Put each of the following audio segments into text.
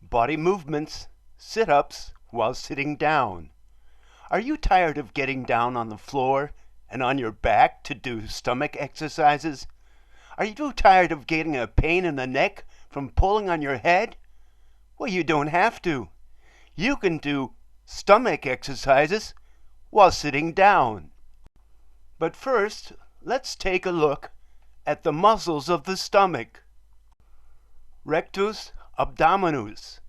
Body movements, sit-ups while sitting down. Are you tired of getting down on the floor and on your back to do stomach exercises? Are you tired of getting a pain in the neck from pulling on your head? Well, you don't have to. You can do stomach exercises while sitting down. But first, let's take a look at the muscles of the stomach. Rectus abdominis.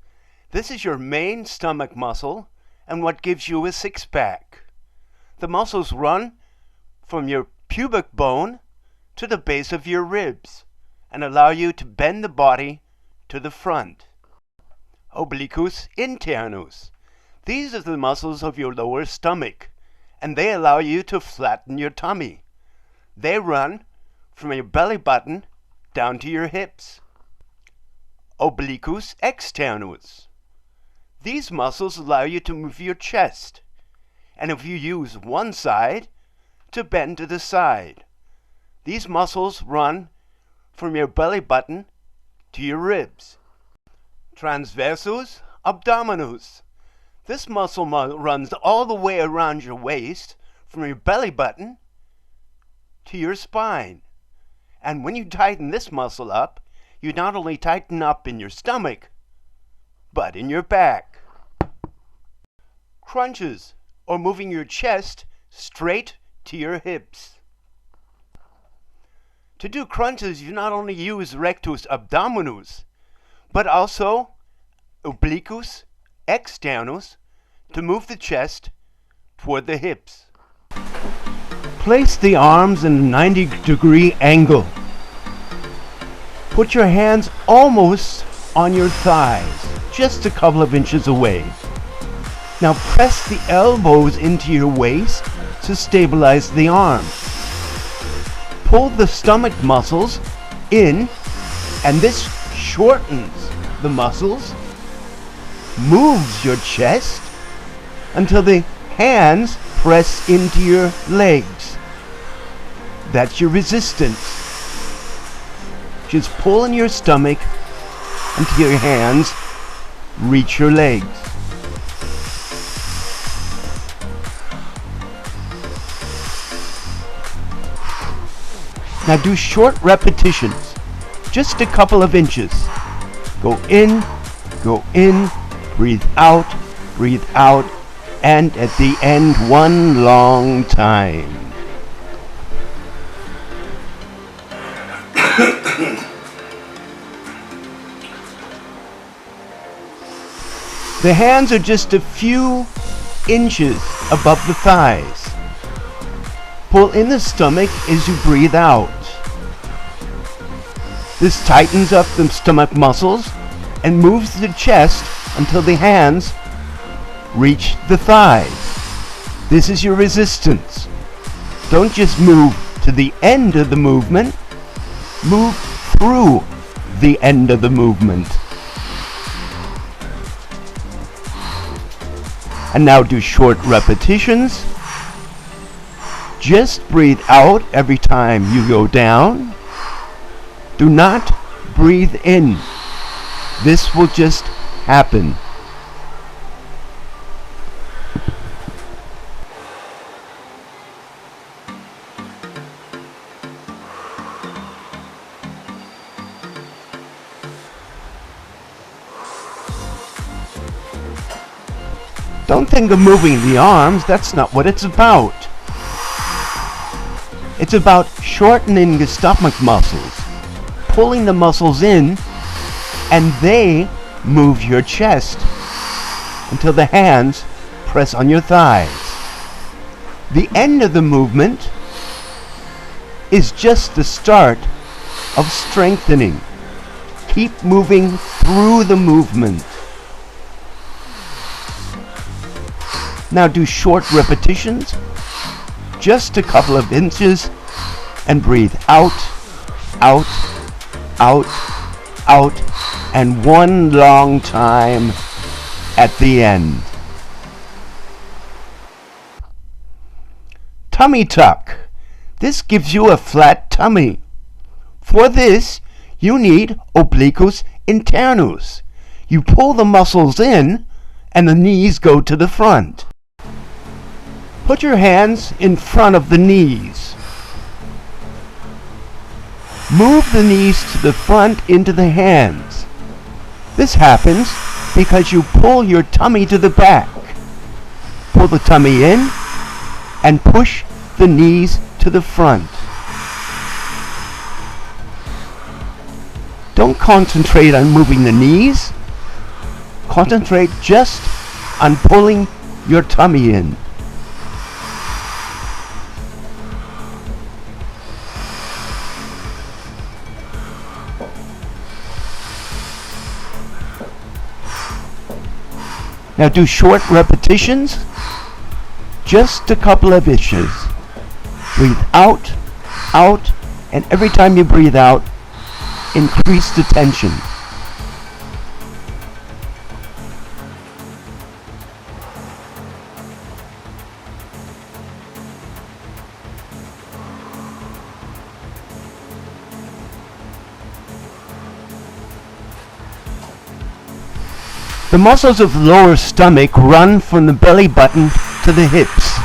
This is your main stomach muscle and what gives you a six-pack. The muscles run from your pubic bone to the base of your ribs and allow you to bend the body to the front. Obliquus internus. These are the muscles of your lower stomach, and they allow you to flatten your tummy. They run from your belly button down to your hips. Obliquus externus. These muscles allow you to move your chest, and if you use one side, to bend to the side. These muscles run from your belly button to your ribs. Transversus abdominis. This muscle runs all the way around your waist, from your belly button to your spine. And when you tighten this muscle up, you not only tighten up in your stomach, but in your back. Crunches, or moving your chest straight to your hips. To do crunches, you not only use rectus abdominis, but also obliquus externus to move the chest toward the hips. Place the arms in a 90-degree angle. Put your hands almost on your thighs, just a couple of inches away. Now press the elbows into your waist to stabilize the arms. Pull the stomach muscles in, and this shortens the muscles, moves your chest until the hands press into your legs. That's your resistance. Just pull in your stomach until your hands reach your legs. Now do short repetitions, just a couple of inches. Go in, breathe out, and at the end, one long time. The hands are just a few inches above the thighs. Pull in the stomach as you breathe out. This tightens up the stomach muscles and moves the chest until the hands reach the thighs. This is your resistance. Don't just move to the end of the movement, move through the end of the movement. And now do short repetitions. Just breathe out every time you go down. Do not breathe in. This will just happen. Don't think of moving the arms. That's not what it's about. It's about shortening the stomach muscles, pulling the muscles in, and they move your chest until the hands press on your thighs. The end of the movement is just the start of strengthening. Keep moving through the movement. Now do short repetitions, just a couple of inches, and breathe out, and one long time at the end. Tummy tuck. This gives you a flat tummy. For this, you need obliquus internus. You pull the muscles in and the knees go to the front. Put your hands in front of the knees. Move the knees to the front into the hands. This happens because you pull your tummy to the back. Pull the tummy in and push the knees to the front. Don't concentrate on moving the knees. Concentrate just on pulling your tummy in. Now do short repetitions, just a couple of inches. Breathe out, out, and every time you breathe out, increase the tension. The muscles of the lower stomach run from the belly button to the hips.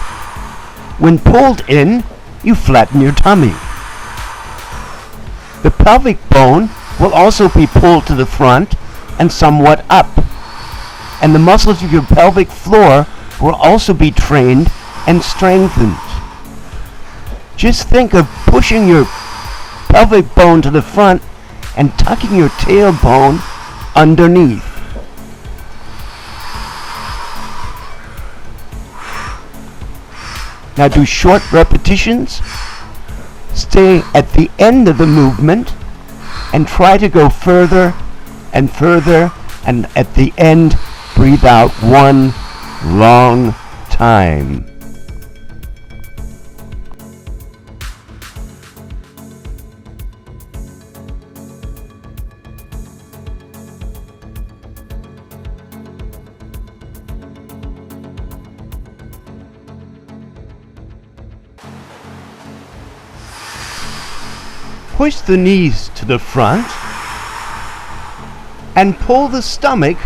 When pulled in, you flatten your tummy. The pelvic bone will also be pulled to the front and somewhat up. And the muscles of your pelvic floor will also be trained and strengthened. Just think of pushing your pelvic bone to the front and tucking your tailbone underneath. Now do short repetitions. Stay at the end of the movement and try to go further and further, and at the end breathe out one long time. Push the knees to the front and pull the stomach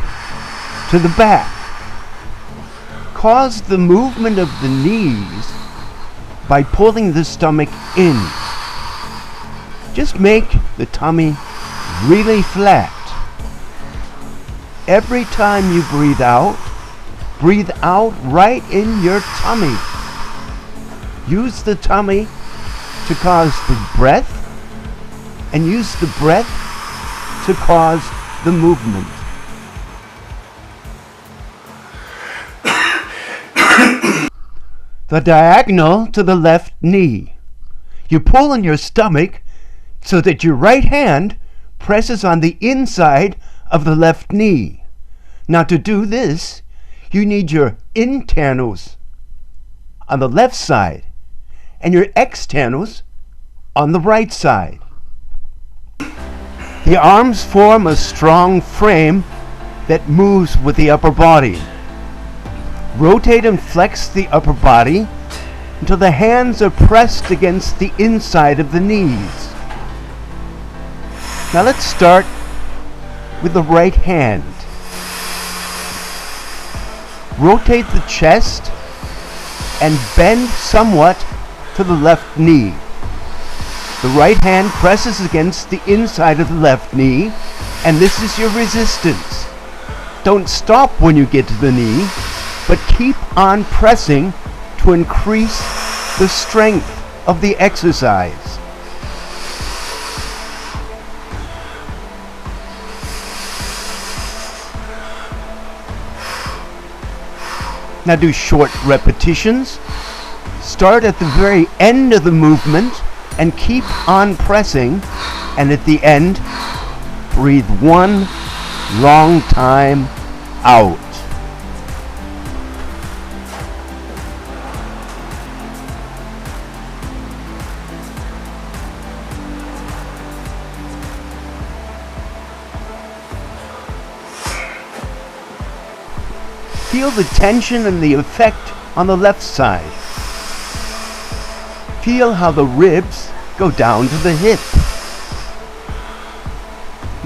to the back. Cause the movement of the knees by pulling the stomach in. Just make the tummy really flat. Every time you breathe out right in your tummy. Use the tummy to cause the breath, and use the breath to cause the movement. The diagonal to the left knee. You pull in your stomach so that your right hand presses on the inside of the left knee. Now to do this, you need your internals on the left side and your externals on the right side. The arms form a strong frame that moves with the upper body. Rotate and flex the upper body until the hands are pressed against the inside of the knees. Now let's start with the right hand. Rotate the chest and bend somewhat to the left knee. The right hand presses against the inside of the left knee, and this is your resistance. Don't stop when you get to the knee, but keep on pressing to increase the strength of the exercise. Now do short repetitions. Start at the very end of the movement and keep on pressing, and at the end, breathe one long time out. Feel the tension and the effect on the left side. Feel how the ribs go down to the hip.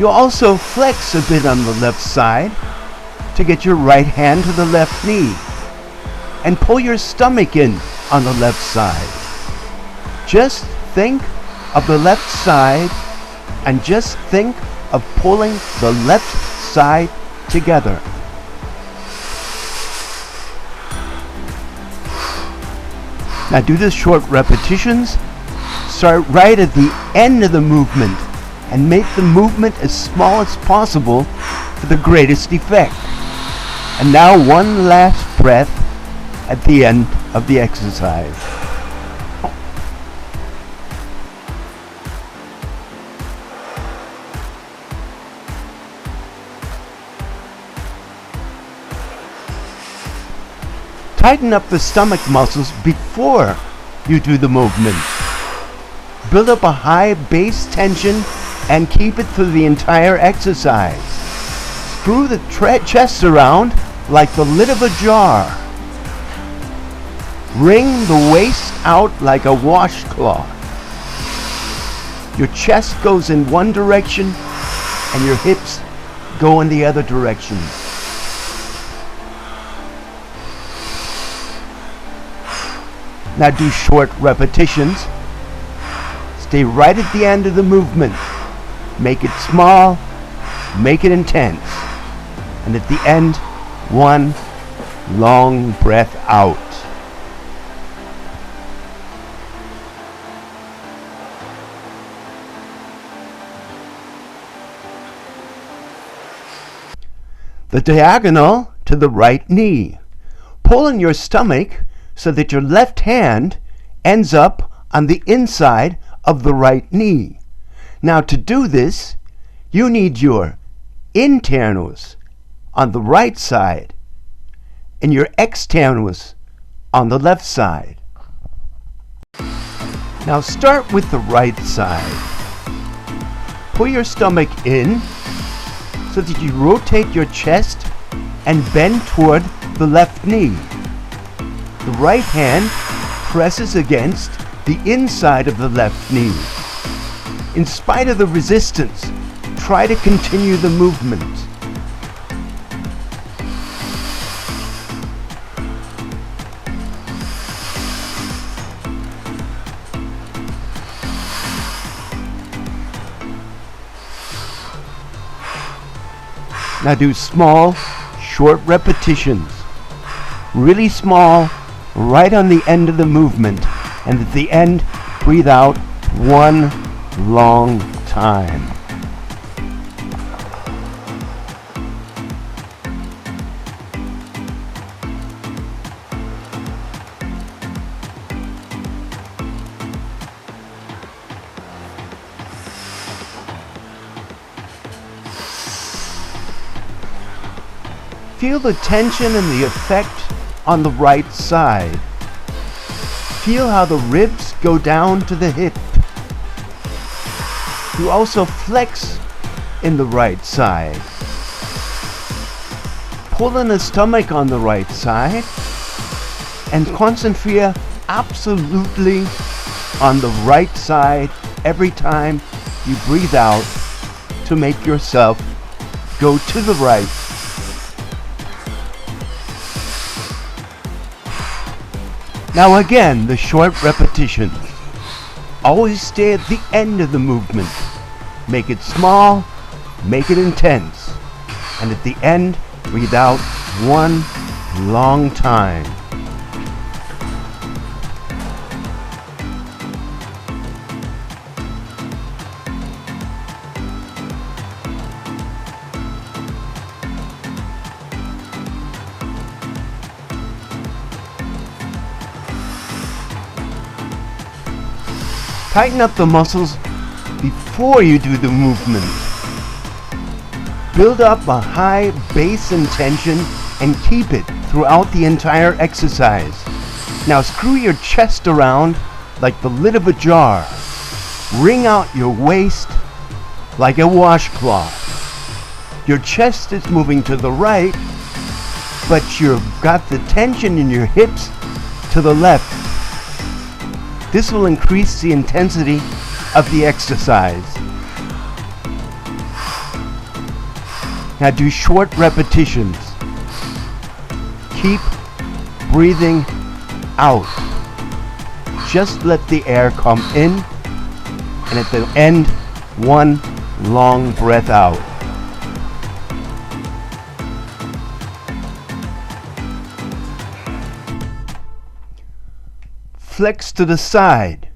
You also flex a bit on the left side to get your right hand to the left knee and pull your stomach in on the left side. Just think of the left side and just think of pulling the left side together. Now do the short repetitions. Start right at the end of the movement and make the movement as small as possible for the greatest effect. And now one last breath at the end of the exercise. Tighten up the stomach muscles before you do the movement. Build up a high base tension and keep it through the entire exercise. Screw the chest around like the lid of a jar. Wring the waist out like a washcloth. Your chest goes in one direction and your hips go in the other direction. Now do short repetitions. Stay right at the end of the movement. Make it small, make it intense. And at the end, one long breath out. The diagonal to the right knee. Pull in your stomach so that your left hand ends up on the inside of the right knee. Now to do this, you need your internus on the right side and your externus on the left side. Now start with the right side. Pull your stomach in so that you rotate your chest and bend toward the left knee. The right hand presses against the inside of the left knee. In spite of the resistance, try to continue the movement. Now do small, short repetitions. Really small, right on the end of the movement. And at the end, breathe out one long time. Feel the tension and the effect on the right side. Feel how the ribs go down to the hip. You also flex in the right side. Pull in the stomach on the right side and concentrate absolutely on the right side every time you breathe out to make yourself go to the right. Now again, the short repetitions. Always stay at the end of the movement. Make it small, make it intense. And at the end, breathe out one long time. Tighten up the muscles before you do the movement. Build up a high base and tension and keep it throughout the entire exercise. Now screw your chest around like the lid of a jar. Wring out your waist like a washcloth. Your chest is moving to the right, but you've got the tension in your hips to the left. This will increase the intensity of the exercise. Now do short repetitions. Keep breathing out. Just let the air come in, and at the end, one long breath out. Flex to the side.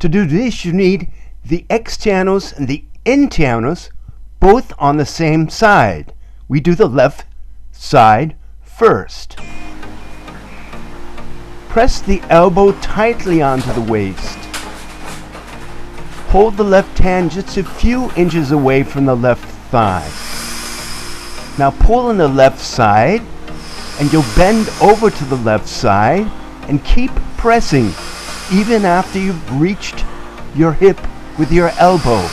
To do this, you need the externus and the internus both on the same side. We do the left side first. Press the elbow tightly onto the waist. Hold the left hand just a few inches away from the left thigh. Now pull on the left side, and you'll bend over to the left side and keep pressing even after you've reached your hip with your elbow.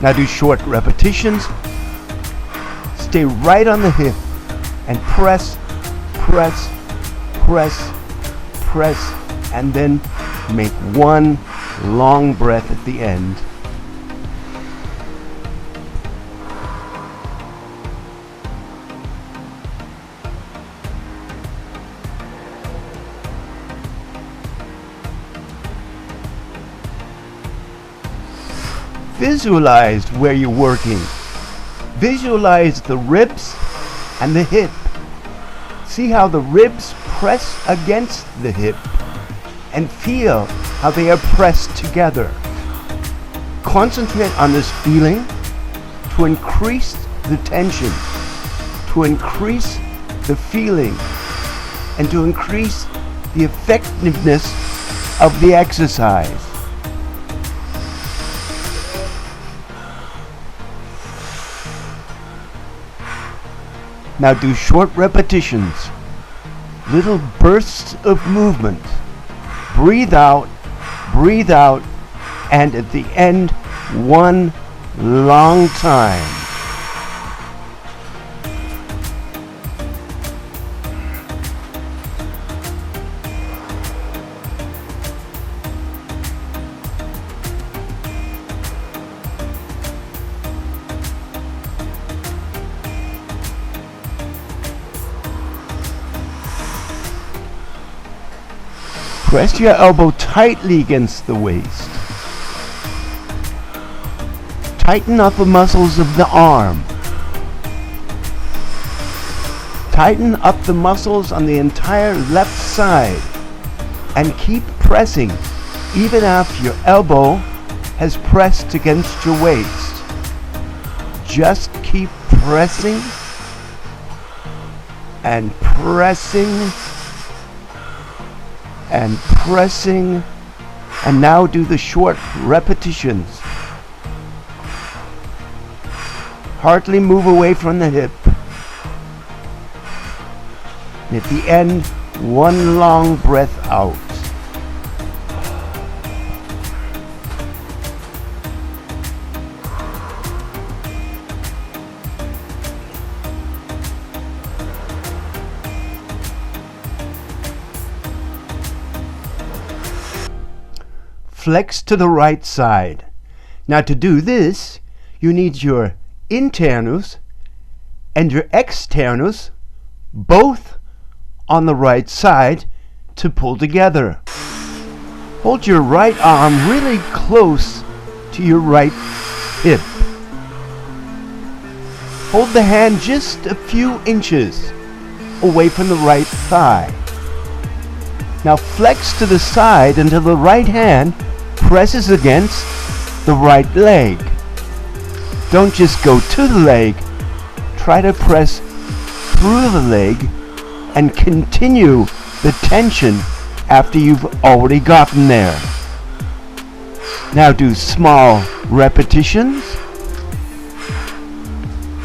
Now do short repetitions. Stay right on the hip and press, press, press, press, and then make one long breath at the end. Visualize where you're working. Visualize the ribs and the hip. See how the ribs press against the hip and feel how they are pressed together. Concentrate on this feeling to increase the tension, to increase the feeling, and to increase the effectiveness of the exercise. Now do short repetitions, little bursts of movement. Breathe out, and at the end, one long time. Press your elbow tightly against the waist. Tighten up the muscles of the arm. Tighten up the muscles on the entire left side and keep pressing even after your elbow has pressed against your waist. Just keep pressing and pressing and pressing, and now do the short repetitions. Hardly move away from the hip. And at the end, one long breath out. Flex to the right side. Now to do this, you need your internus and your externus both on the right side to pull together. Hold your right arm really close to your right hip. Hold the hand just a few inches away from the right thigh. Now flex to the side until the right hand presses against the right leg. Don't just go to the leg, try to press through the leg and continue the tension after you've already gotten there. Now do small repetitions.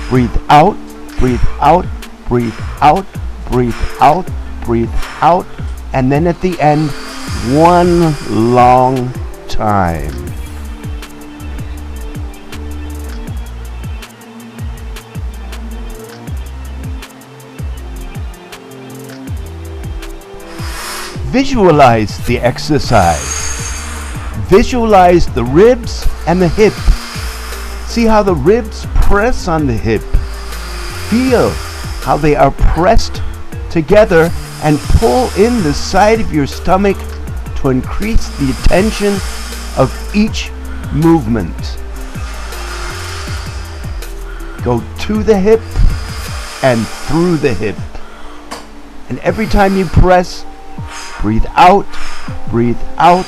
Breathe out, breathe out, breathe out, breathe out, breathe out, and then at the end, one long time. Visualize the exercise. Visualize the ribs and the hip. See how the ribs press on the hip. Feel how they are pressed together and pull in the side of your stomach to increase the tension of each movement. Go to the hip and through the hip. And every time you press, breathe out, breathe out,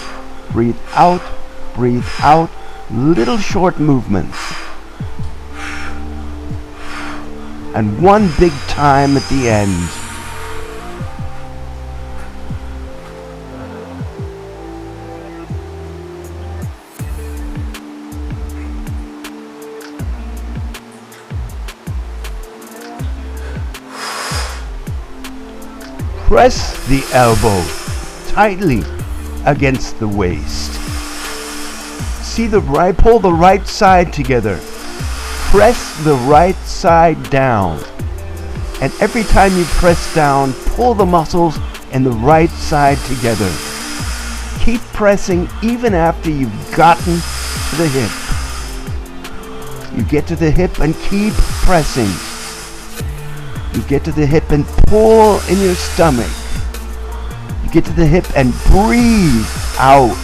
breathe out, breathe out. Little short movements. And one big time at the end. Press the elbow tightly against the waist. Pull the right side together. Press the right side down. And every time you press down, pull the muscles in the right side together. Keep pressing even after you've gotten to the hip. You get to the hip and keep pressing. You get to the hip and pull in your stomach. You get to the hip and breathe out.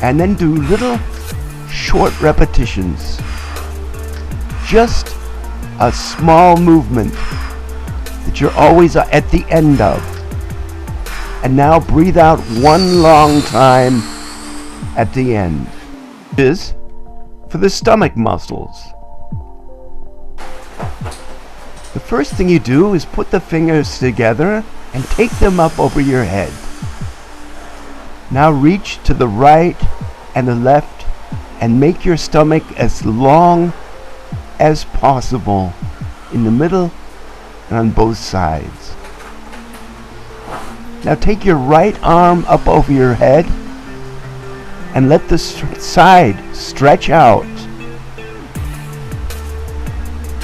And then do little short repetitions. Just a small movement that you're always at the end of. And now breathe out one long time at the end. This is for the stomach muscles. The first thing you do is put the fingers together and take them up over your head. Now reach to the right and the left and make your stomach as long as possible in the middle and on both sides. Now take your right arm up over your head and let the side stretch out.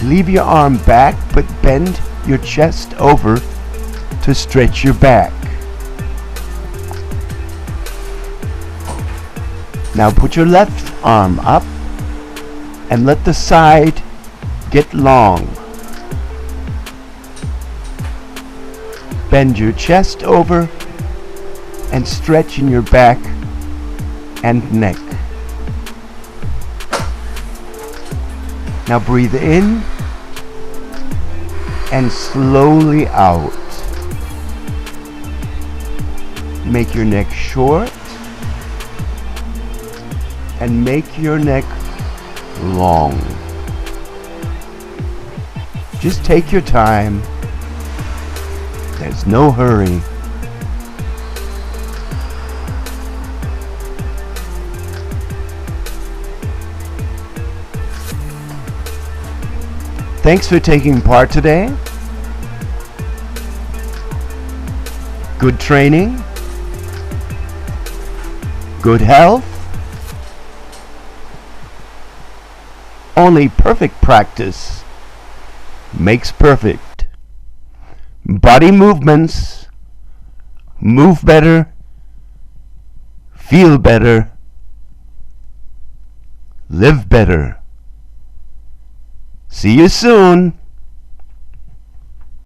Leave your arm back, but bend your chest over to stretch your back. Now put your left arm up and let the side get long. Bend your chest over and stretch in your back and neck. Now breathe in and slowly out. Make your neck short and make your neck long. Just take your time. There's no hurry. Thanks for taking part today. Good training. Good health. Only perfect practice makes perfect. Body movements. Move better. Feel better. Live better. See you soon.